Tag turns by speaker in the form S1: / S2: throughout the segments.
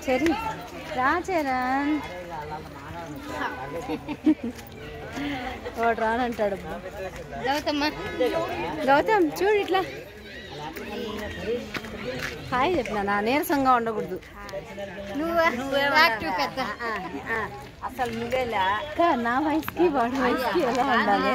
S1: చరణ్ రా చరణ్ వాడు రానంటాడు. గౌతమ్ చూడు ఇట్లా హాయ్ చెప్పినా నీరసంగా ఉండకూడదు.
S2: అసలు నువ్వేలా
S1: నా వయసుకి వాడి వయసుకి ఎలా ఉండాలి?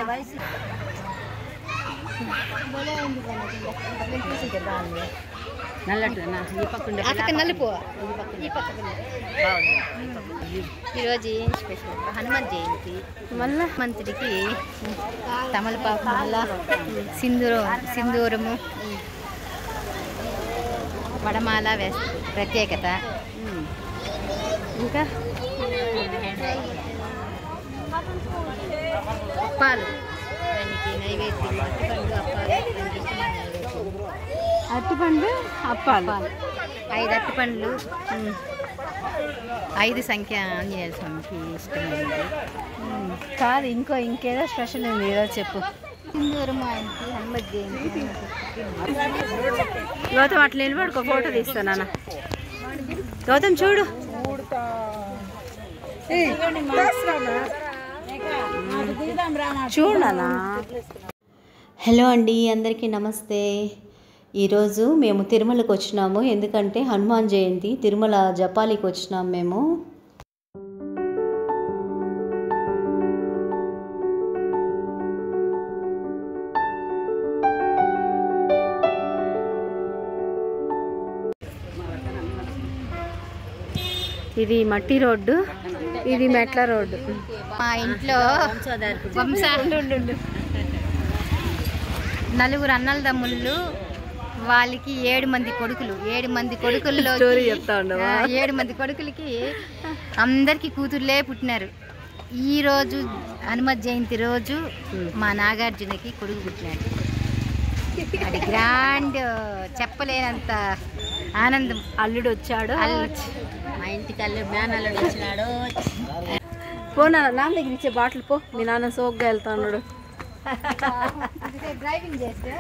S2: ఈరోజు ఏం స్పెషల్? హనుమాన్ జయంతి. మళ్ళా మంత్రికి తమలపాకు, మళ్ళా సింధూరము, వడమాల వేస్తారు, ప్రత్యేకత.
S1: ఇంకా
S2: అప్పాలు, దానికి నైవేద్యం
S1: అరటిపండు, అప్పాలు.
S2: 5 అరటిపండ్లు, 5 సంఖ్య ఆంజనేయ స్వామికి ఇష్టమైనది.
S1: కాదు ఇంకేదో స్పెషల్ ఉంది ఈరోజు చెప్పు.
S2: సింధూరము ఆయనకి హనుమత్ జయంతి.
S1: గౌతమ్ అట్లా నిలబడుకో, ఫోటో తీస్తాను. గౌతమ్ చూడు. చూడనా. హలో అండి, అందరికీ నమస్తే. ఈరోజు మేము తిరుమలకు వచ్చినాము. ఎందుకంటే హనుమాన్ జయంతి, తిరుమల జపాలికి వచ్చినాము మేము. ఇది మట్టి రోడ్డు, ఇది మెట్ల రోడ్డు.
S2: మా ఇంట్లో నలుగురు అన్నలదమ్ముళ్ళు, వాళ్ళకి 7 మంది కొడుకులు. 7 మంది కొడుకుల్లో 7 మంది కొడుకులకి అందరికి కూతుర్లే పుట్టినారు. ఈరోజు హనుమత్ జయంతి రోజు మా నాగార్జునకి కొడుకు పుట్టినాడు. అది గ్రాండ్, చెప్పలేనంత ఆనందం.
S1: అల్లుడు వచ్చాడు,
S2: మా ఇంటికి మేనల్లుడు వచ్చినాడు.
S1: పో నాన్న దగ్గర ఇచ్చే బాటిల్ పో. మీ నాన్న సోగ్గా వెళ్తా ఉన్నాడు.
S2: డ్రైవింగ్ చేస్తే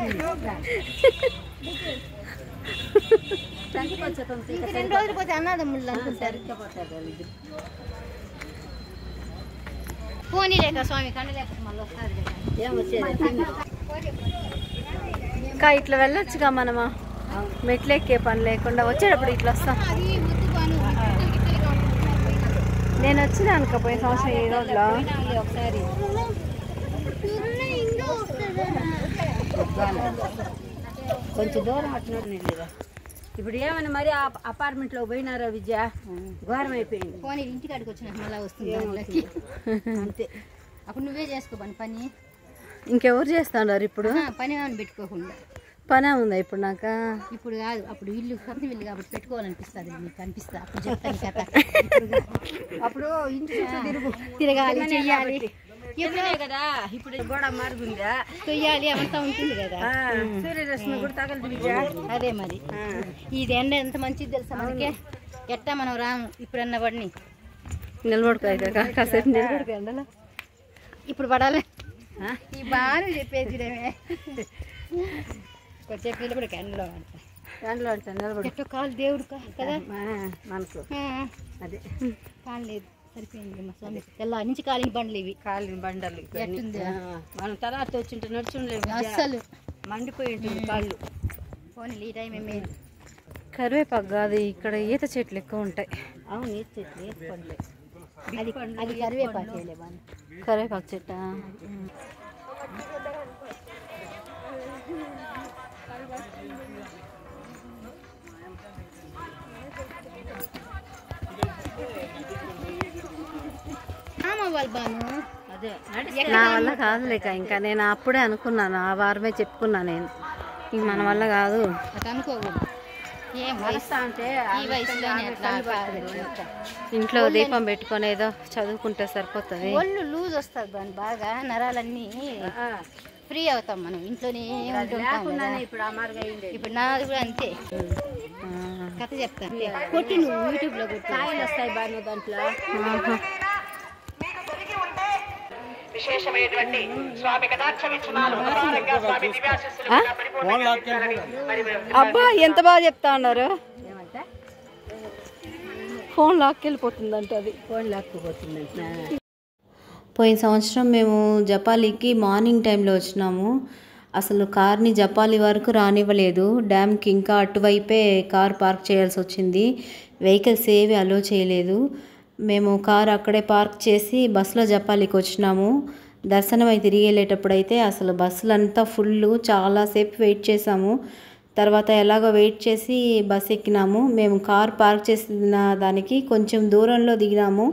S2: 2 రోజులు పోతే అన్నదమ్ముళ్ళు అనుకుంటారు. పోనీ లేక స్వామి కండ లేకపోతే మళ్ళీ వస్తారు.
S1: ఇంకా ఇట్లా వెళ్ళొచ్చుగా మనమా, మెట్లు ఎక్కే పని లేకుండా. వచ్చేటప్పుడు ఇట్లా వస్తాం. నేను వచ్చినా అనుకోపోయే సంవత్సరం ఈ రోజులో
S2: ఒకసారి కొంచెం దూరం అట్టినట్టు. ఇప్పుడు ఏమన్నా మరి అపార్ట్మెంట్ లో పోయినారా విద్య? ఘోరం అయిపోయింది. పోనీ ఇంటికాడికి వచ్చిన మళ్ళీ వస్తుంది అంతే. అప్పుడు నువ్వే చేసుకో పని.
S1: ఇంకెవరు చేస్తున్నారు ఇప్పుడు?
S2: పని ఏమని పెట్టుకోకుండా.
S1: పనే ఉందా ఇప్పుడు? నాకు
S2: ఇప్పుడు కాదు, అప్పుడు ఇల్లు సొంత ఇల్లు కాబట్టి పెట్టుకోవాలనిపిస్తుంది. మీకు కనిపిస్తా అప్పుడు చెప్తాను కథ. అప్పుడు ఇంటి తిరగాలి, చెయ్యాలి కదా. ఇప్పుడు గోడ మారుగుందా, తొయ్యాలి, అవంతా ఉంటుంది కదా. సూర్యరశ్మి కూడా తగలదు విద్య. అదే మరి. ఇది ఎండ ఎంత మంచిది తెలుసా మనకే. ఎట్టా మనం రాము. ఇప్పుడన్నా పడిని
S1: నిలబడుకోసేపు నిలబడుకో ఎండలో.
S2: ఇప్పుడు పడాలి. ఈ బాగా చెప్పేది కొంచెం నిలబడికి ఎండలో
S1: నిలబడి
S2: ఎట్టో కాలు దేవుడు కదా
S1: మనకు. అదే
S2: కాలు లేదు, సరిపోయింది. మా స్వామి తెల్ల నుంచి కాలిన బండ్లు ఇవి.
S1: కాలిన బండలు మనం తర్వాత వచ్చింటే నడుచుండలేదు.
S2: అస్సలు
S1: మండిపోయి ఉంటుంది కాళ్ళు.
S2: పోనీ ఈ టైం ఏమేది.
S1: కరివేపాకు కాదు, ఇక్కడ ఈత చెట్లు ఎక్కువ ఉంటాయి.
S2: అవును, ఈత చెట్లు వేసుకోండి. అది కరివేపాకు.
S1: కరివేపాకు చెట్టు. నా వల్ల కాదు లేక. ఇంకా నేను అప్పుడే అనుకున్నాను, ఆ వారమే చెప్పుకున్నా నేను. ఇంక మన వల్ల కాదు
S2: అనుకోకూడదు.
S1: ఇంట్లో దీపం పెట్టుకొని ఏదో చదువుకుంటే సరిపోతుంది.
S2: ఒళ్ళు లూజ్ వస్తుంది బాగా, నరాలన్నీ ఫ్రీ అవుతాం మనం. ఇంట్లోనే ఇప్పుడు నాది కూడా అంతే. కథ చెప్తాను, కొట్టి నువ్వు యూట్యూబ్ లో కొట్టి కాయలు వస్తాయి బాగా దాంట్లో.
S1: అబ్బా ఎంత బాగా చెప్తా ఉన్నారు.
S2: ఫోన్ లాక్కెళ్ళిపోతుందంట, అది ఫోన్ లాక్కుపోతుందంట.
S1: పోయిన సంవత్సరం మేము జపాలికి మార్నింగ్ టైంలో వచ్చినాము. అసలు కార్ని జపాలి వరకు రానివ్వలేదు. డ్యామ్కి ఇంకా అటువైపే కార్ పార్క్ చేయాల్సి వచ్చింది. వెహికల్స్ ఏవి అలో చేయలేదు. మేము కార్ అక్కడే పార్క్ చేసి బస్సులో జపాలికి వచ్చినాము. దర్శనం అయి తిరిగి వెళ్ళేటప్పుడు అయితే అసలు బస్సులంతా ఫుల్, చాలాసేపు వెయిట్ చేసాము. తర్వాత ఎలాగో వెయిట్ చేసి బస్ ఎక్కినాము. మేము కార్ పార్క్ చేసిన దానికి కొంచెం దూరంలో దిగినాము.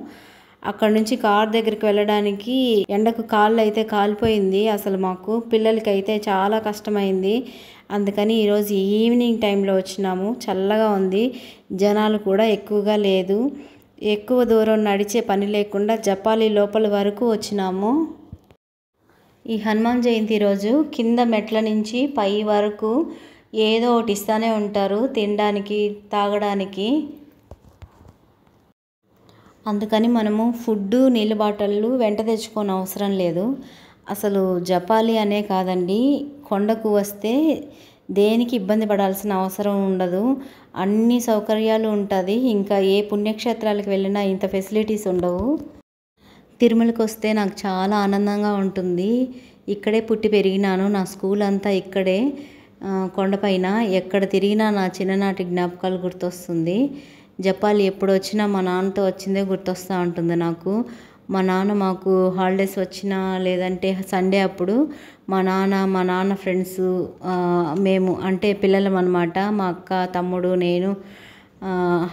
S1: అక్కడ నుంచి కార్ దగ్గరికి వెళ్ళడానికి ఎండకు కాళ్ళు అయితే కాలిపోయింది. అసలు మాకు పిల్లలకి అయితే చాలా కష్టమైంది. అందుకని ఈరోజు ఈవినింగ్ టైంలో వచ్చినాము. చల్లగా ఉంది, జనాలు కూడా ఎక్కువగా లేదు. ఎక్కువ దూరం నడిచే పని లేకుండా జపాలి లోపల వరకు వచ్చినాము. ఈ హనుమాన్ జయంతి రోజు కింద మెట్ల నుంచి పై వరకు ఏదో ఒకటి ఇస్తూనే ఉంటారు తినడానికి, తాగడానికి. అందుకని మనము ఫుడ్డు, నీళ్ళ బాటిళ్ళు వెంట తెచ్చుకోని అవసరం లేదు. అసలు జపాలి అనే కాదండి, కొండకు వస్తే దేనికి ఇబ్బంది పడాల్సిన అవసరం ఉండదు. అన్ని సౌకర్యాలు ఉంటుంది. ఇంకా ఏ పుణ్యక్షేత్రాలకు వెళ్ళినా ఇంత ఫెసిలిటీస్ ఉండవు. తిరుమలకి వస్తే నాకు చాలా ఆనందంగా ఉంటుంది. ఇక్కడే పుట్టి పెరిగినాను. నా స్కూల్ అంతా ఇక్కడే కొండపైన. ఎక్కడ తిరిగినా నా చిన్ననాటి జ్ఞాపకాలు గుర్తొస్తుంది. జపాలి ఎప్పుడు వచ్చినా మా నాన్నతో వచ్చిందే గుర్తొస్తూ ఉంటుంది నాకు. మా నాన్న మాకు హాలిడేస్ వచ్చినా లేదంటే సండే అప్పుడు మా నాన్న ఫ్రెండ్స్, మేము అంటే పిల్లలం అనమాట, మా అక్క, తమ్ముడు, నేను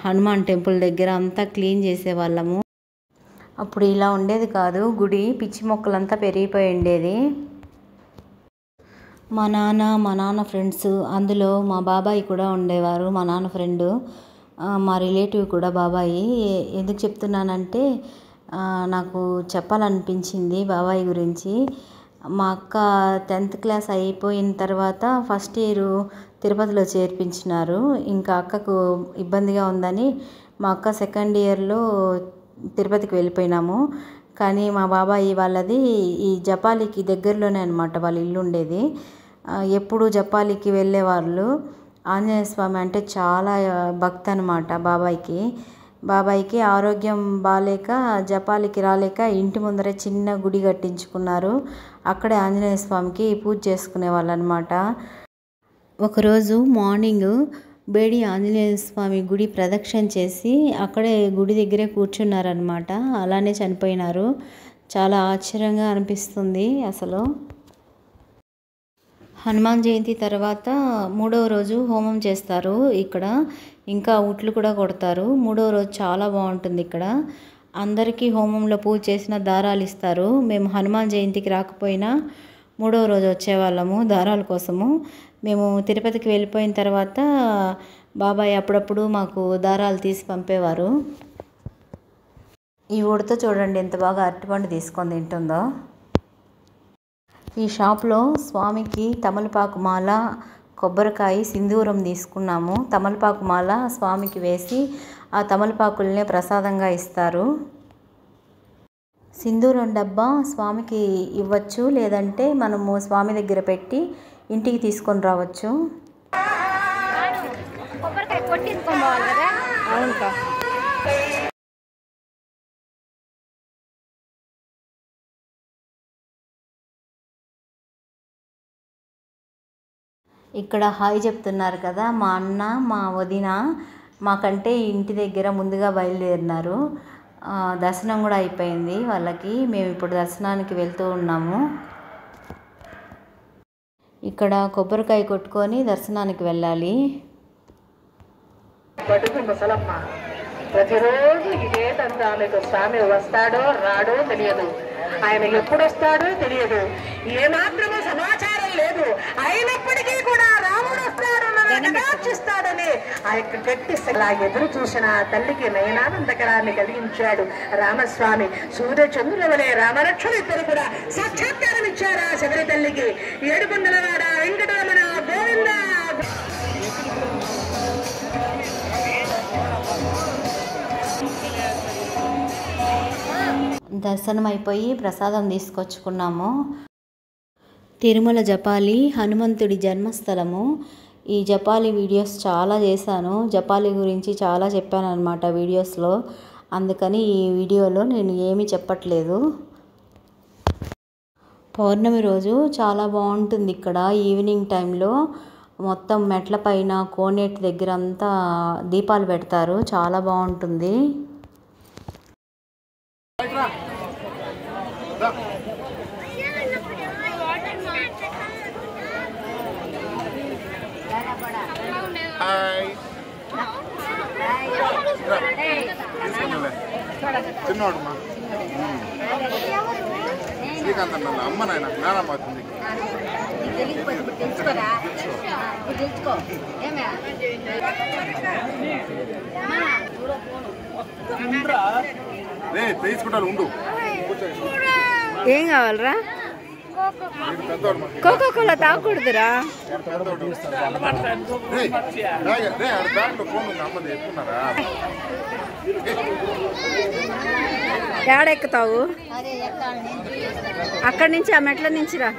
S1: హనుమాన్ టెంపుల్ దగ్గర అంతా క్లీన్ చేసేవాళ్ళము. అప్పుడు ఇలా ఉండేది కాదు గుడి, పిచ్చి మొక్కలంతా పెరిగిపోయి ఉండేది. మా నాన్న ఫ్రెండ్స్, అందులో మా బాబాయ్ కూడా ఉండేవారు, మా నాన్న ఫ్రెండు, మా రిలేటివ్ కూడా బాబాయి. ఎందుకు చెప్తున్నానంటే నాకు చెప్పాలనిపించింది బాబాయ్ గురించి. మా అక్క 10th క్లాస్ అయిపోయిన తర్వాత ఫస్ట్ ఇయర్ తిరుపతిలో చేర్పించినారు. ఇంకా అక్కకు ఇబ్బందిగా ఉందని మా అక్క సెకండ్ ఇయర్లో తిరుపతికి వెళ్ళిపోయినాము. కానీ మా బాబాయి వాళ్ళది ఈ జపాలికి దగ్గరలోనే అనమాట వాళ్ళ ఇల్లు ఉండేది. ఎప్పుడు జపాలికి వెళ్ళేవాళ్ళు. ఆంజనేయ స్వామి అంటే చాలా భక్తి అనమాట బాబాయికి. ఆరోగ్యం బాగాలేక జపాలికి రాలేక ఇంటి ముందరే చిన్న గుడి కట్టించుకున్నారు. అక్కడే ఆంజనేయ స్వామికి పూజ చేసుకునేవాళ్ళు అనమాట. ఒకరోజు మార్నింగ్ బేడి ఆంజనేయ స్వామి గుడి ప్రదక్షిణ చేసి అక్కడే గుడి దగ్గరే కూర్చున్నారనమాట. అలానే చనిపోయినారు. చాలా ఆశ్చర్యంగా అనిపిస్తుంది అసలు. హనుమాన్ జయంతి తర్వాత 3వ రోజు హోమం చేస్తారు ఇక్కడ. ఇంకా ఉట్లు కూడా కొడతారు. 3వ రోజు చాలా బాగుంటుంది ఇక్కడ. అందరికీ హోమంలో పూజ చేసిన దారాలు ఇస్తారు. మేము హనుమాన్ జయంతికి రాకపోయినా 3వ రోజు వచ్చేవాళ్ళము దారాల కోసము. మేము తిరుపతికి వెళ్ళిపోయిన తర్వాత బాబాయ్ అప్పుడప్పుడు మాకు దారాలు తీసి పంపేవారు. ఈ ఉడత చూడండి ఎంత బాగా అరటిపండు తీసుకొని తింటుందో. ఈ షాప్లో స్వామికి తమలపాకు మాల, కొబ్బరికాయ, సింధూరం తీసుకున్నాము. తమలపాకు మాల స్వామికి వేసి ఆ తమలపాకులనే ప్రసాదంగా ఇస్తారు. సింధూరం డబ్బా స్వామికి ఇవ్వచ్చు, లేదంటే మనము స్వామి దగ్గర పెట్టి ఇంటికి తీసుకొని రావచ్చు. ఇక్కడ హాయ్ చెప్తున్నారు కదా మా అన్న, మా వదిన. మాకంటే ఇంటి దగ్గర ముందుగా బయలుదేరినారు. దర్శనం కూడా అయిపోయింది వాళ్ళకి. మేము ఇప్పుడు దర్శనానికి వెళ్తూ ఉన్నాము. ఇక్కడ కొబ్బరికాయ కొట్టుకొని దర్శనానికి వెళ్ళాలి.
S3: ప్రతిరోజు ఇదే తండ్రి. ఆమెకు స్వామి వస్తాడో రాడో తెలియదు, ఆయన ఎప్పుడు వస్తాడో తెలియదు, ఏమాత్రమూ సమాచారం లేదు. అయినప్పటికీ కూడా రాముడు వస్తాడని నిరాక్షిస్తాడని ఆ యొక్క గట్టి ఎదురు చూసిన తల్లికి నయనానందకరాన్ని కలిగించాడు రామస్వామి. సూర్యచంద్రుల వలె రామరక్షలు ఇద్దరు కూడా సాక్షాత్కారం ఇచ్చారా శబరి తల్లికి. ఏడుకొండలవాడ వెంకటరమణ గోవింద.
S1: దర్శనం అయిపోయి ప్రసాదం తీసుకొచ్చుకున్నాము. తిరుమల జపాలి హనుమంతుడి జన్మస్థలము. ఈ జపాలి వీడియోస్ చాలా చేశాను, జపాలి గురించి చాలా చెప్పాను అనమాట వీడియోస్లో. అందుకని ఈ వీడియోలో నేను ఏమీ చెప్పట్లేదు. పౌర్ణమి రోజు చాలా బాగుంటుంది ఇక్కడ. ఈవినింగ్ టైంలో మొత్తం మెట్ల పైన కోనేటి దగ్గర అంతా దీపాలు పెడతారు, చాలా బాగుంటుంది.
S4: శ్రీకాంత్ అన్న అమ్మ నాయన నానమ్మ అవుతుంది. తీసుకుంటాను ఉండు.
S2: ఏం కావాలరా? కోకో కోలా తాగకూడదురా.
S4: దాంట్లో ఫోన్ ఉంది అమ్మది ఎక్కున్నారా?
S2: ఏడెక్కుతావు? అక్కడి నుంచి ఆ మెట్ల నుంచి రా.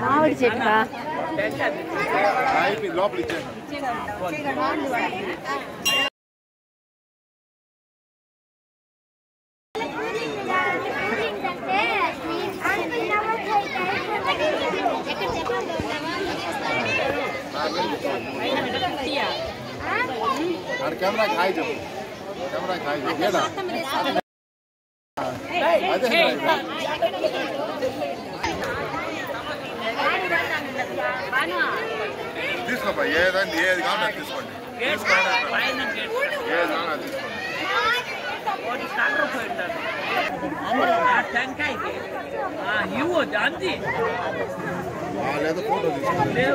S2: మామిడి చెట్టు
S4: లోపల ఇచ్చేయండి. कैमरा खाई जब कैमरा खाई जब ये ना अरे తీసుకో బా ఏదండి ఏది కావాలో అది తీసుకోండి. ఏది కావాలో అది తీసుకోండి. లేదా ఫోటో తీసుకోండి.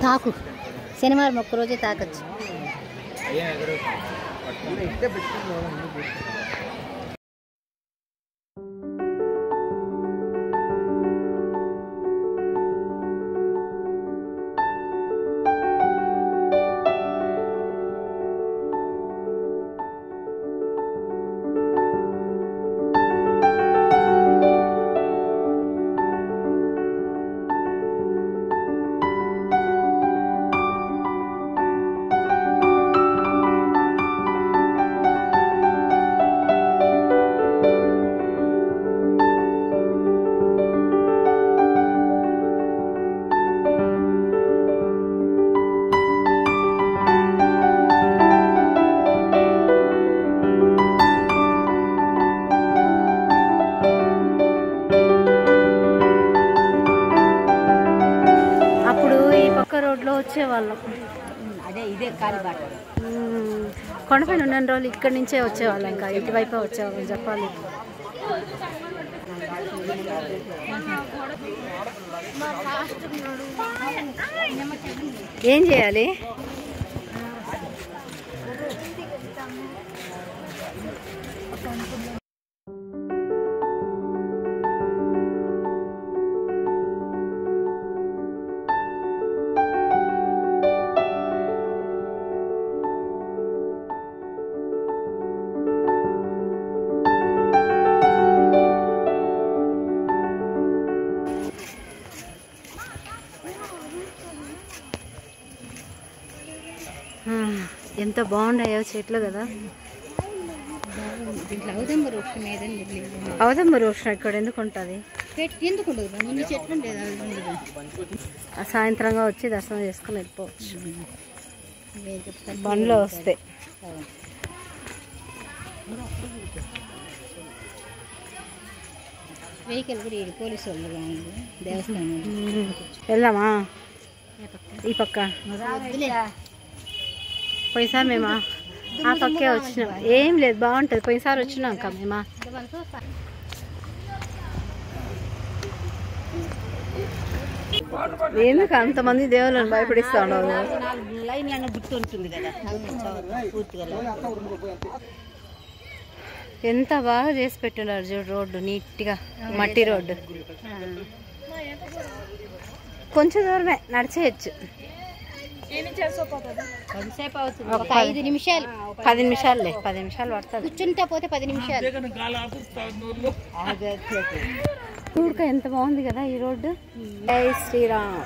S2: తాకు శనివారం ఒక్క రోజే తాకచ్చు. రోడ్లో వచ్చేవాళ్ళం.
S5: అదే ఇదే కాలిబాట.
S2: కొండపైన ఉన్న రోజులు ఇక్కడి నుంచే వచ్చేవాళ్ళం, ఇంకా ఇటువైపే వచ్చేవాళ్ళం చెప్పాలి. ఏం చేయాలి?
S1: ఎంత బాగున్నాయో చెట్లు కదా.
S2: దీంట్లో ఔదంబ వృక్షం ఏదండి లేదు.
S1: ఔదంబ వృక్షం ఇక్కడ ఎందుకు ఉంటుంది?
S2: ఎందుకు ఉండదు? ముందు చెట్లు ఉండేది ఉండదు.
S1: సాయంత్రంగా వచ్చి దర్శనం చేసుకుని వెళ్ళిపోవచ్చు బండ్లో వస్తే.
S2: వెహికల్ కూడా పోలీసు వాళ్ళు ఉంది దేవస్థానం.
S1: వెళ్దామా ఈ పక్క? పోయినసారి మేమా ఆ పక్కే వచ్చినాం. ఏం లేదు బాగుంటుంది. పోయినసారి వచ్చినాం అక్క మేమా. ఎందుకు అంతమంది దేవుళ్ళని భయపడిస్తా ఉండవు?
S5: లైన్ అన్న గుర్తు ఉంటుంది కదా పూర్తిగా.
S1: ఎంత బాగా చేసి పెట్టున్నారు చూడు. రోడ్డు నీట్గా మట్టి రోడ్డు. కొంచెం దూరమే నడిచేయచ్చు.
S2: 5 నిమిషాలు
S1: 10 నిమిషాలులే. 10 నిమిషాలు పడుతుంది.
S2: కూర్చుంటే పోతే 10 నిమిషాలు.
S1: చూడక ఎంత బాగుంది కదా ఈ రోడ్డు. జై శ్రీరామ్.